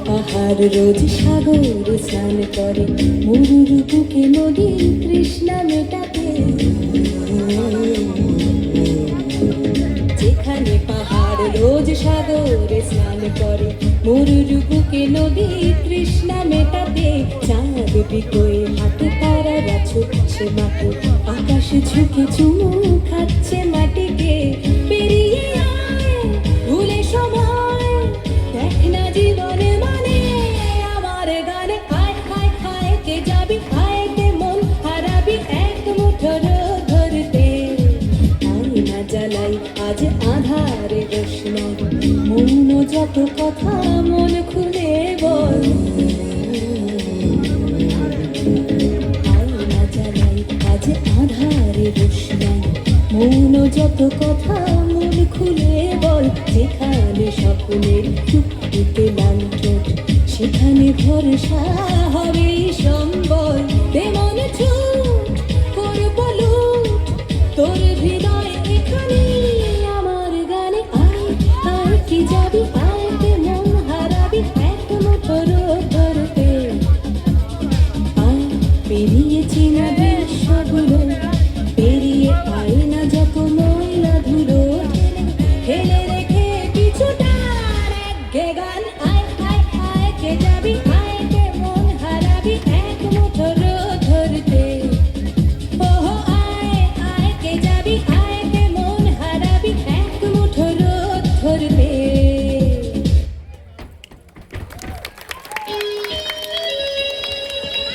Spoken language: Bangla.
পাহাড় রোজ সাগর স্নান করে, মরুর বুকে নদীর তৃষ্ণা মেটাতে। যেখানে পাহাড় রোজ সাগর স্নান করে, মরুর বুকে নদীর তৃষ্ণা মেটাতে। চাঁদ বিকোয়ে হাতে তারারা ছুটছে মাঠে, আকাশ ঝুঁকে চুমু খাচ্ছে মাটিকে। পেরিয়ে আয় ভুলে সময়, দেখ না জীবনে মানে আমার গানে। আয় আয় আয় কে যাবি, আয় কে মন হারাবি এক মুঠো রোদ ধরতে। আয় না জ্বালাই আজ আধারে রোশনাই, মৌন যত কথা মন খুলে বল। আয় না জ্বালাই আজ আধারে রোশনাই, মৌন যত কথা মন খুলে বল। যেখানে স্বপ্নের টুকটুকে লালঠোঁট, সেখানে ভরসা হবে সম্বল। তেমন ছুট করব লুট তোর হৃদয় এখানে আমার গানে। আয় আয় কি যাবি, আয় কে মন হারাবি এক মুঠো রোদ ধরতে। আয় পেরিয়েছি না দৃশ্যগুলো, পেরিয়ে আয় না যত ময়লা ধুলো। ফেলে রেখে কিছুটা একঘে গান। আয় আয় আয় কে যাবি, আয় কে মন হারাবি এক মুঠো রোদ ধরতে। ওহো আয় আয় কে যাবি, আয় কে মন